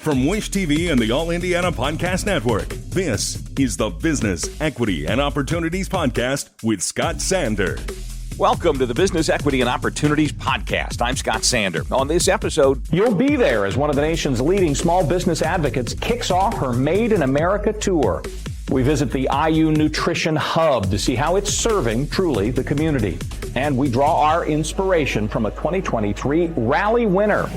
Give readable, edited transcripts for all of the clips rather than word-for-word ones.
From Wish TV and the All Indiana Podcast Network, this is the Business, Equity, and Opportunities Podcast with Scott Sander. Welcome to the Business, Equity, and Opportunities Podcast. I'm Scott Sander. On this episode, you'll be there as one of the nation's leading small business advocates kicks off her Made in America tour. We visit the IU Nutrition Hub to see how it's serving truly the community. And we draw our inspiration from a 2023 rally winner.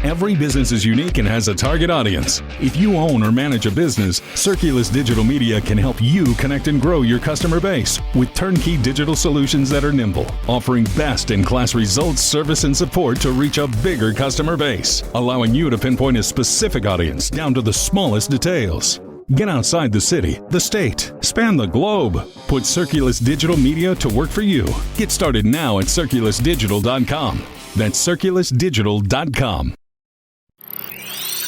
Every business is unique and has a target audience. If you own or manage a business, Circulus Digital Media can help you connect and grow your customer base with turnkey digital solutions that are nimble, offering best-in-class results, service, and support to reach a bigger customer base, allowing you to pinpoint a specific audience down to the smallest details. Get outside the city, the state, span the globe. Put Circulus Digital Media to work for you. Get started now at circulusdigital.com. That's circulusdigital.com.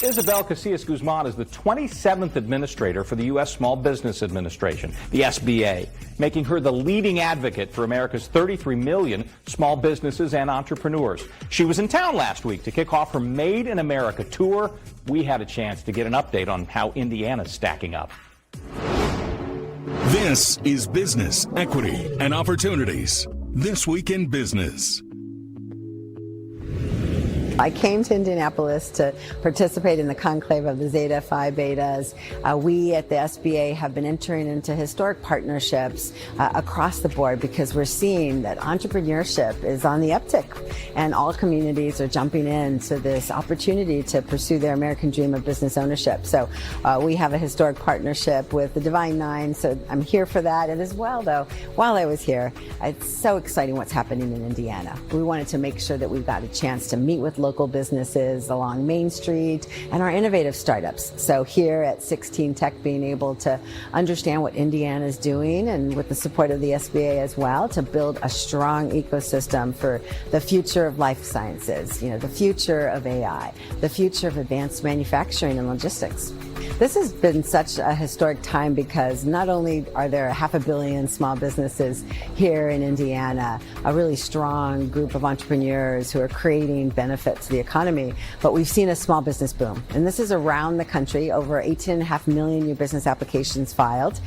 Isabel Casillas-Guzman is the 27th administrator for the U.S. Small Business Administration, the SBA, making her the leading advocate for America's 33 million small businesses and entrepreneurs. She was in town last week to kick off her Made in America tour. We had a chance to get an update on how Indiana's stacking up. This is Business, Equity, and Opportunities. This Week in Business. I came to Indianapolis to participate in the conclave of the Zeta Phi Betas. We at the SBA have been entering into historic partnerships across the board because we're seeing that entrepreneurship is on the uptick and all communities are jumping into this opportunity to pursue their American dream of business ownership. So we have a historic partnership with the Divine Nine, so I'm here for that. And as well, though, while I was here, it's so exciting what's happening in Indiana. We wanted to make sure that we've got a chance to meet with local businesses along Main Street and our innovative startups. So here at 16 Tech, being able to understand what Indiana is doing and with the support of the SBA as well to build a strong ecosystem for the future of life sciences, the future of AI, the future of advanced manufacturing and logistics. This has been such a historic time because not only are there 500 million small businesses here in Indiana, a really strong group of entrepreneurs who are creating benefit to the economy, but we've seen a small business boom. And this is around the country, over 18.5 million new business applications filed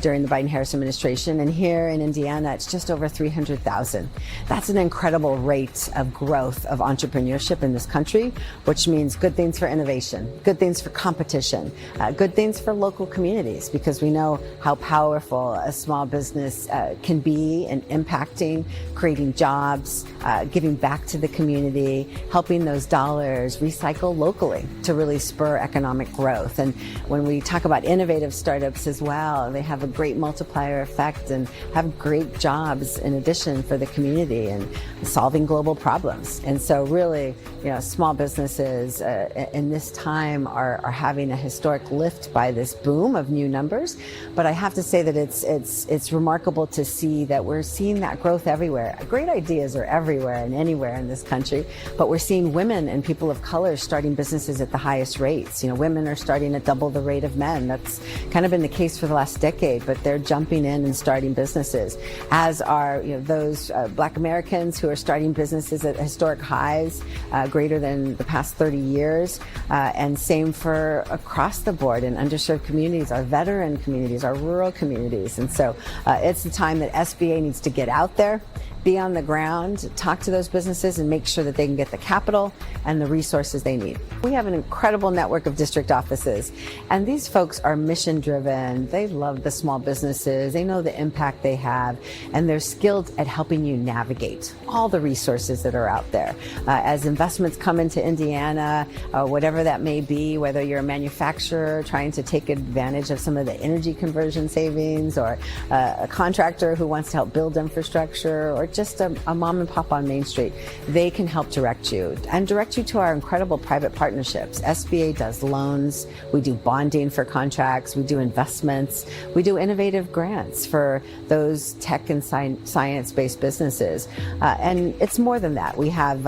during the Biden-Harris administration. And here in Indiana, it's just over 300,000. That's an incredible rate of growth of entrepreneurship in this country, which means good things for innovation, good things for competition, good things for local communities, because we know how powerful a small business can be in impacting, creating jobs, giving back to the community, helping those dollars recycle locally to really spur economic growth. And when we talk about innovative startups as well, they have a great multiplier effect and have great jobs in addition for the community and solving global problems. And so really, small businesses in this time are having a historic lift by this boom of new numbers. But I have to say that it's remarkable to see that we're seeing that growth everywhere. Great ideas are everywhere and anywhere in this country, but we're seeing women and people of color starting businesses at the highest rates. Women are starting at double the rate of men. That's kind of been the case for the last decade, but they're jumping in and starting businesses, as are those Black Americans who are starting businesses at historic highs, greater than the past 30 years, and same for across the board in underserved communities, our veteran communities, our rural communities. And so it's the time that SBA needs to get out there, be on the ground, talk to those businesses and make sure that they can get the capital and the resources they need. We have an incredible network of district offices, and these folks are mission driven. They love the small businesses. They know the impact they have, and they're skilled at helping you navigate all the resources that are out there. As investments come into Indiana, whatever that may be, whether you're a manufacturer trying to take advantage of some of the energy conversion savings, or a contractor who wants to help build infrastructure, or just a mom and pop on Main Street, they can help direct you to our incredible private partnerships. SBA does loans, we do bonding for contracts, we do investments, we do innovative grants for those tech and science-based businesses. And it's more than that. We have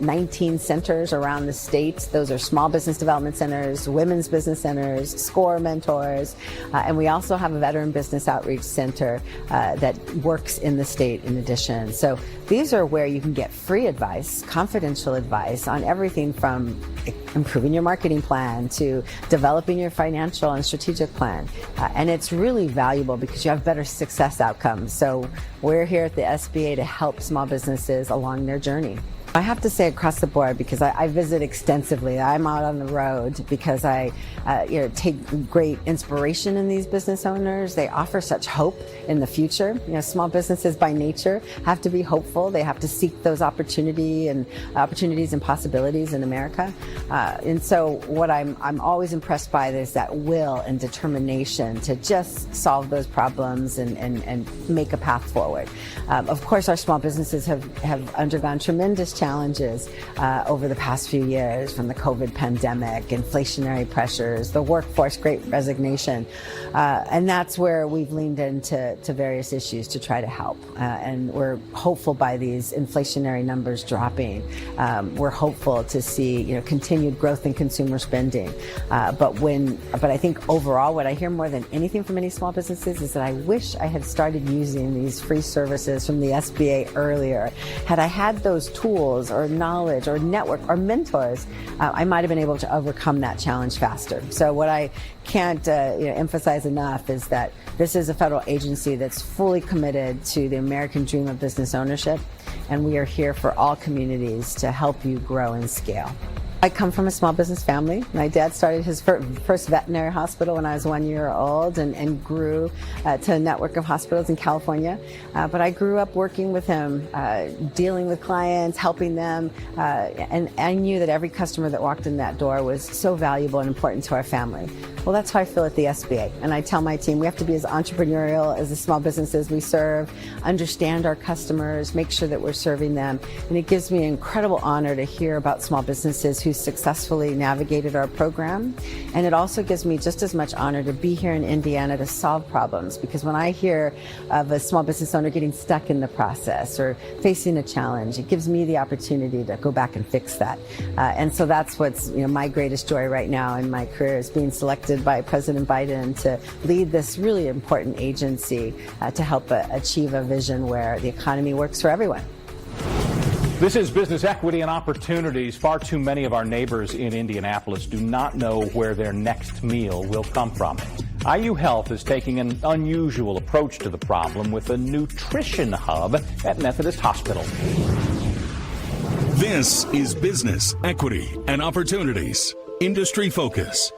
19 centers around the state. Those are small business development centers, women's business centers, SCORE mentors, and we also have a veteran business outreach center that works in the state in addition. information. So these are where you can get free advice, confidential advice on everything from improving your marketing plan to developing your financial and strategic plan. And it's really valuable because you have better success outcomes. So we're here at the SBA to help small businesses along their journey. I have to say across the board, because I visit extensively. I'm out on the road because I take great inspiration in these business owners. They offer such hope in the future. Small businesses by nature have to be hopeful. They have to seek those opportunities and possibilities in America. And so what I'm always impressed by is that will and determination to just solve those problems and make a path forward. Of course, our small businesses have undergone tremendous challenges over the past few years, from the COVID pandemic, inflationary pressures, the workforce great resignation. And that's where we've leaned into various issues to try to help. And we're hopeful by these inflationary numbers dropping. We're hopeful to see continued growth in consumer spending. But I think overall, what I hear more than anything from many small businesses is that I wish I had started using these free services from the SBA earlier. Had I had those tools or knowledge or network or mentors, I might have been able to overcome that challenge faster. So what I can't emphasize enough is that this is a federal agency that's fully committed to the American dream of business ownership, and we are here for all communities to help you grow and scale. I come from a small business family. My dad started his first veterinary hospital when I was 1 year old and grew to a network of hospitals in California. But I grew up working with him, dealing with clients, helping them, and I knew that every customer that walked in that door was so valuable and important to our family. Well, that's how I feel at the SBA. And I tell my team we have to be as entrepreneurial as the small businesses we serve, understand our customers, make sure that we're serving them. And it gives me an incredible honor to hear about small businesses who successfully navigated our program. And it also gives me just as much honor to be here in Indiana to solve problems, because when I hear of a small business owner getting stuck in the process or facing a challenge, it gives me the opportunity to go back and fix that. And so that's what's my greatest joy right now in my career, is being selected by President Biden to lead this really important agency to help achieve a vision where the economy works for everyone. This is Business Equity and Opportunities. Far too many of our neighbors in Indianapolis do not know where their next meal will come from. IU Health is taking an unusual approach to the problem with a nutrition hub at Methodist Hospital. This is Business Equity and Opportunities. Industry Focus.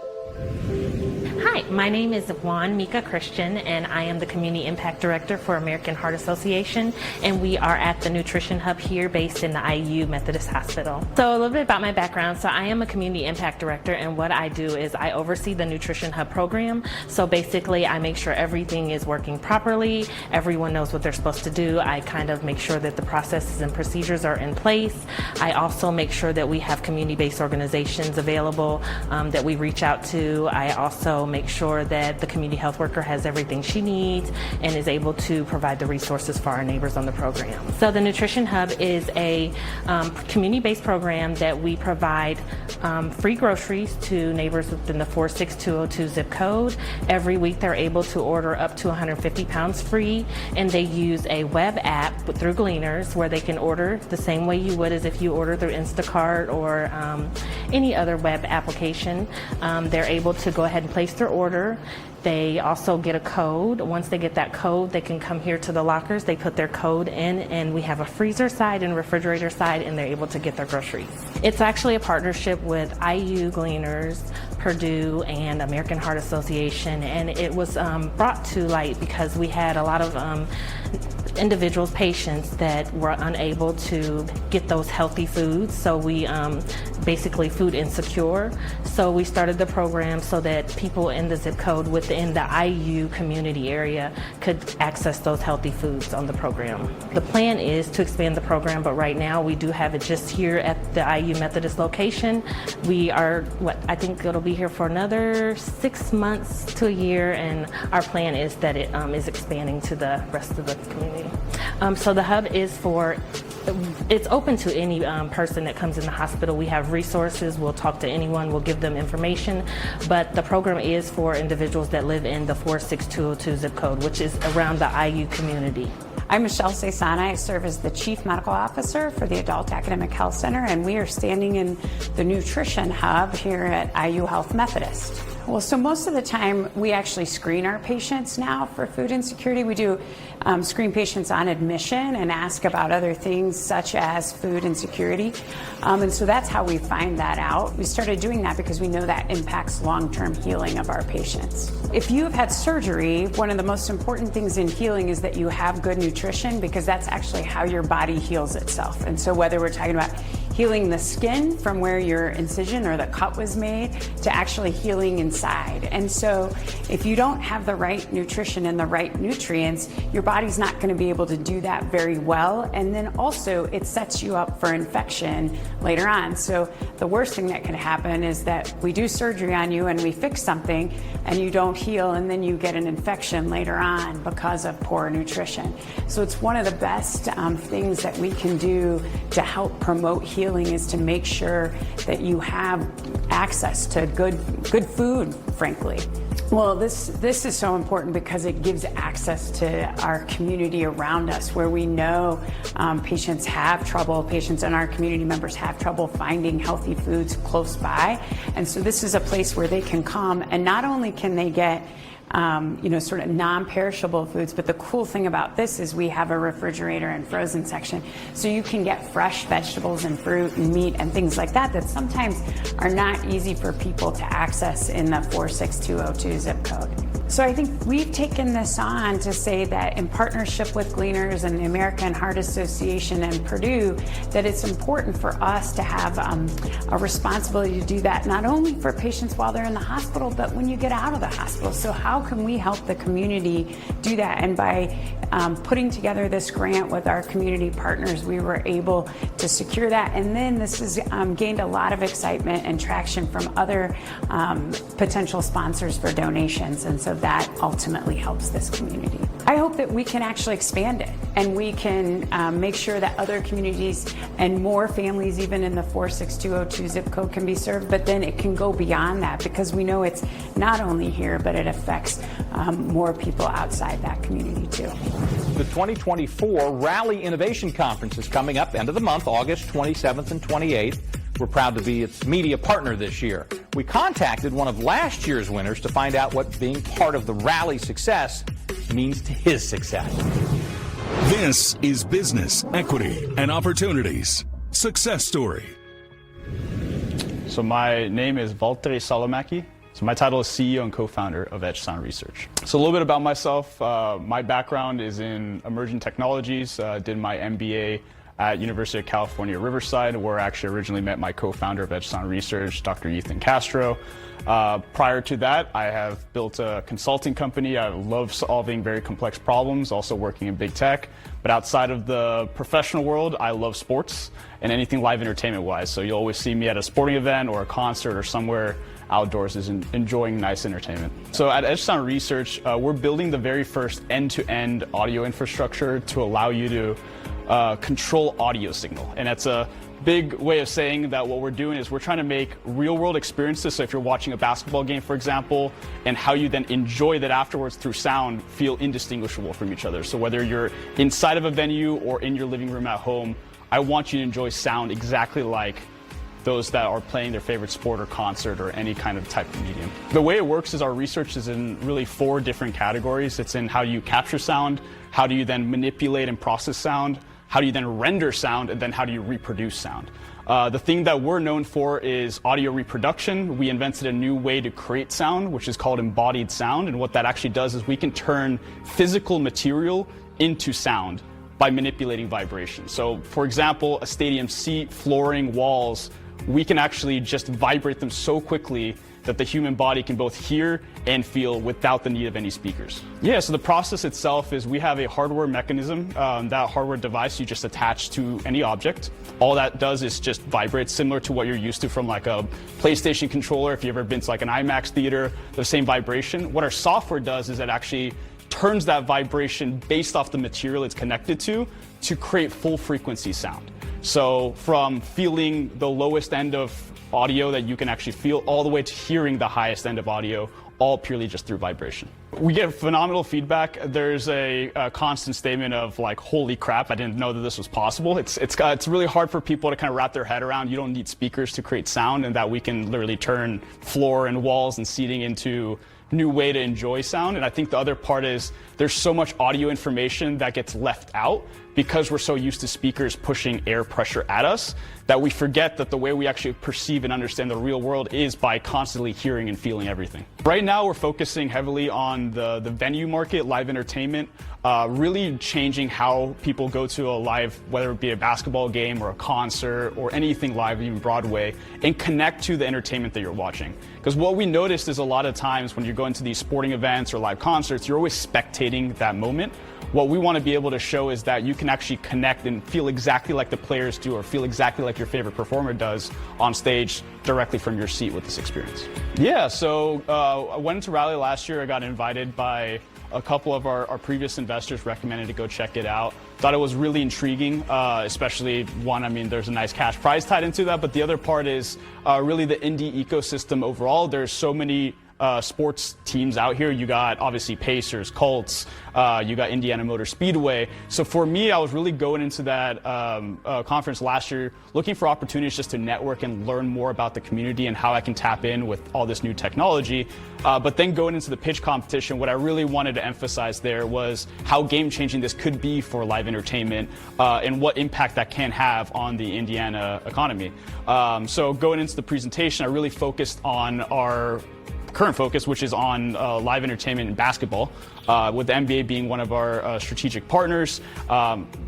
Hi, my name is Juan Mika Christian, and I am the Community Impact Director for American Heart Association, and we are at the Nutrition Hub here based in the IU Methodist Hospital. So a little bit about my background. So I am a Community Impact Director, and what I do is I oversee the Nutrition Hub program. So basically I make sure everything is working properly, everyone knows what they're supposed to do. I kind of make sure that the processes and procedures are in place. I also make sure that we have community-based organizations available that we reach out to. I also make sure that the community health worker has everything she needs and is able to provide the resources for our neighbors on the program. So the Nutrition Hub is a community-based program that we provide free groceries to neighbors within the 46202 zip code. Every week they're able to order up to 150 pounds free, and they use a web app through Gleaners where they can order the same way you would as if you order through Instacart or any other web application. They're able to go ahead and place their order. They also get a code. Once they get that code, they can come here to the lockers. They put their code in, and we have a freezer side and refrigerator side, and they're able to get their groceries. It's actually a partnership with IU Gleaners, Purdue, and American Heart Association, and it was brought to light because we had a lot of individuals, patients that were unable to get those healthy foods. So we basically food insecure. So we started the program so that people in the zip code within the IU community area could access those healthy foods on the program. The plan is to expand the program, but right now we do have it just here at the IU Methodist location. We are, I think it'll be here for another 6 months to a year, and our plan is that it is expanding to the rest of the community. So the hub is it's open to any person that comes in the hospital. We have resources. We'll talk to anyone. We'll give them information. But the program is for individuals that live in the 46202 zip code, which is around the IU community. I'm Michelle Cesana. I serve as the Chief Medical Officer for the Adult Academic Health Center, and we are standing in the Nutrition Hub here at IU Health Methodist. Well, so most of the time we actually screen our patients now for food insecurity. We do screen patients on admission and ask about other things such as food insecurity. And so that's how we find that out. We started doing that because we know that impacts long-term healing of our patients. If you have had surgery, one of the most important things in healing is that you have good nutrition, because that's actually how your body heals itself. And so whether we're talking about healing the skin from where your incision or the cut was made to actually healing inside. And so if you don't have the right nutrition and the right nutrients, your body's not going to be able to do that very well. And then also it sets you up for infection later on. So the worst thing that can happen is that we do surgery on you and we fix something and you don't heal, and then you get an infection later on because of poor nutrition. So it's one of the best things that we can do to help promote healing, is to make sure that you have access to good food, frankly. Well, this is so important because it gives access to our community around us, where we know patients and our community members have trouble finding healthy foods close by. And so this is a place where they can come, and not only can they get sort of non-perishable foods, but the cool thing about this is we have a refrigerator and frozen section, so you can get fresh vegetables and fruit and meat and things like that sometimes are not easy for people to access in the 46202 zip code. So I think we've taken this on to say that in partnership with Gleaners and the American Heart Association and Purdue, that it's important for us to have a responsibility to do that, not only for patients while they're in the hospital, but when you get out of the hospital. So how can we help the community do that? And by putting together this grant with our community partners, we were able to secure that. And then this has gained a lot of excitement and traction from other potential sponsors for donations. And so that ultimately helps this community. I hope that we can actually expand it, and we can make sure that other communities and more families, even in the 46202 zip code, can be served, but then it can go beyond that, because we know it's not only here, but it affects more people outside that community too. The 2024 Rally Innovation Conference is coming up end of the month, August 27th and 28th. We're proud to be its media partner this year. We contacted one of last year's winners to find out what being part of the Rally success means to his success. This is Business, Equity, and Opportunities Success Story. So my name is Valtteri Salamäki. So my title is CEO and co-founder of Edge Sound Research. So a little bit about myself. My background is in emerging technologies. Did my MBA at University of California, Riverside, where I actually originally met my co-founder of Edge Sound Research, Dr. Ethan Castro. Prior to that, I have built a consulting company. I love solving very complex problems, also working in big tech. But outside of the professional world, I love sports and anything live entertainment-wise. So you'll always see me at a sporting event or a concert or somewhere outdoors is enjoying nice entertainment. So at Edge Sound Research, we're building the very first end-to-end audio infrastructure to allow you to control audio signal. And that's a big way of saying that what we're doing is we're trying to make real-world experiences. So if you're watching a basketball game, for example, and how you then enjoy that afterwards through sound feel indistinguishable from each other. So whether you're inside of a venue or in your living room at home, I want you to enjoy sound exactly like those that are playing their favorite sport or concert or any kind of type of medium. The way it works is our research is in really 4 different categories. It's in how do you capture sound, how do you then manipulate and process sound, how do you then render sound, and then how do you reproduce sound. The thing that we're known for is audio reproduction. We invented a new way to create sound, which is called embodied sound. And what that actually does is we can turn physical material into sound by manipulating vibration. So for example, a stadium seat, flooring, walls, we can actually just vibrate them so quickly that the human body can both hear and feel without the need of any speakers. Yeah, so the process itself is we have a hardware mechanism. That hardware device you just attach to any object. All that does is just vibrate, similar to what you're used to from like a PlayStation controller. If you've ever been to like an IMAX theater, the same vibration. What our software does is it actually turns that vibration based off the material it's connected to create full frequency sound. So from feeling the lowest end of audio that you can actually feel all the way to hearing the highest end of audio, all purely just through vibration. We get phenomenal feedback. There's a constant statement of like, holy crap, I didn't know that this was possible. It's really hard for people to kind of wrap their head around. You don't need speakers to create sound, and that we can literally turn floor and walls and seating into new way to enjoy sound. And I think the other part is there's so much audio information that gets left out because we're so used to speakers pushing air pressure at us that we forget that the way we actually perceive and understand the real world is by constantly hearing and feeling everything. Right now, we're focusing heavily on the venue market, live entertainment, really changing how people go to a live, whether it be a basketball game or a concert or anything live, even Broadway, and connect to the entertainment that you're watching. Because what we noticed is a lot of times when you're going to these sporting events or live concerts, you're always spectating that moment. What we want to be able to show is that you can actually connect and feel exactly like the players do, or feel exactly like your favorite performer does on stage directly from your seat with this experience. Yeah, so I went to Rally last year. I got invited by a couple of our previous investors, recommended to go check it out. Thought it was really intriguing, especially one, I mean, there's a nice cash prize tied into that, but the other part is really the indie ecosystem overall. There's so many sports teams out here. You got obviously Pacers, Colts, you got Indiana Motor Speedway. So for me, I was really going into that conference last year looking for opportunities just to network and learn more about the community and how I can tap in with all this new technology. But then going into the pitch competition, what I really wanted to emphasize there was how game-changing this could be for live entertainment and what impact that can have on the Indiana economy. So going into the presentation, I really focused on our current focus, which is on live entertainment and basketball, with the NBA being one of our strategic partners,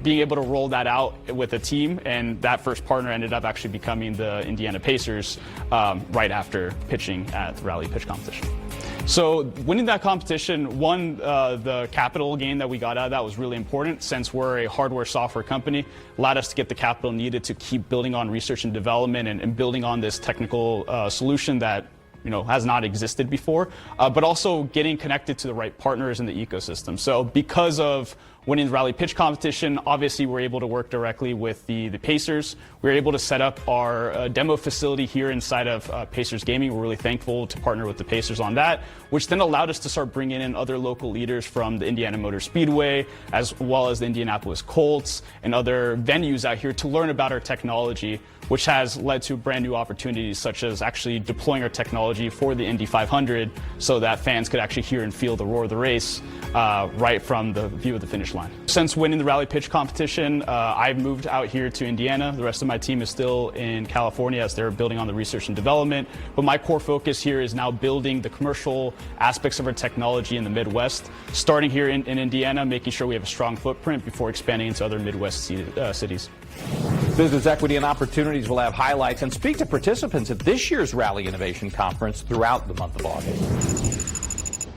being able to roll that out with a team, and that first partner ended up actually becoming the Indiana Pacers right after pitching at the Rally Pitch Competition. So winning that competition, one, the capital gain that we got out of that was really important, since we're a hardware software company, allowed us to get the capital needed to keep building on research and development and building on this technical solution that has not existed before, but also getting connected to the right partners in the ecosystem. So because of winning the Rally Pitch Competition, obviously we're able to work directly with the Pacers. We're able to set up our demo facility here inside of Pacers Gaming. We're really thankful to partner with the Pacers on that, which then allowed us to start bringing in other local leaders from the Indiana Motor Speedway, as well as the Indianapolis Colts and other venues out here to learn about our technology, which has led to brand new opportunities, such as actually deploying our technology for the Indy 500 so that fans could actually hear and feel the roar of the race right from the view of the finish line. Since winning the Rally Pitch Competition, I've moved out here to Indiana. The rest of my team is still in California as they're building on the research and development. But my core focus here is now building the commercial aspects of our technology in the Midwest, starting here in Indiana, making sure we have a strong footprint before expanding into other Midwest cities. Business Equity and Opportunities will have highlights and speak to participants at this year's Rally Innovation Conference throughout the month of August.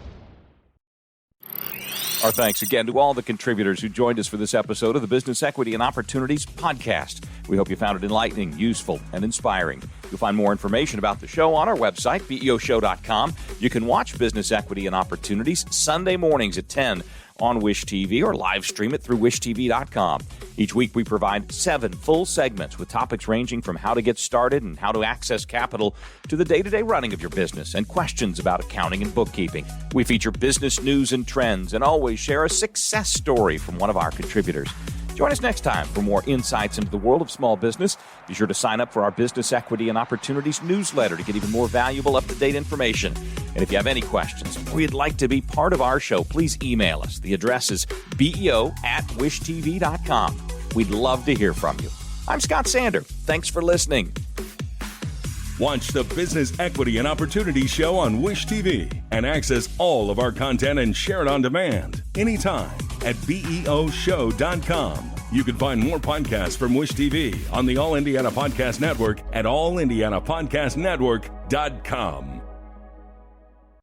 Our thanks again to all the contributors who joined us for this episode of the Business Equity and Opportunities podcast. We hope you found it enlightening, useful, and inspiring. You'll find more information about the show on our website, BEOshow.com. You can watch Business Equity and Opportunities Sunday mornings at 10 on Wish TV or live stream it through wishtv.com. Each week we provide 7 full segments with topics ranging from how to get started and how to access capital to the day-to-day running of your business and questions about accounting and bookkeeping. We feature business news and trends and always share a success story from one of our contributors. Join us next time for more insights into the world of small business. Be sure to sign up for our Business Equity and Opportunities newsletter to get even more valuable, up-to-date information. And if you have any questions or you'd like to be part of our show, please email us. The address is beo@wishtv.com. We'd love to hear from you. I'm Scott Sander. Thanks for listening. Watch the Business Equity and Opportunity Show on Wish TV and access all of our content and share it on demand anytime at BEOshow.com. You can find more podcasts from Wish TV on the All Indiana Podcast Network at allindianapodcastnetwork.com.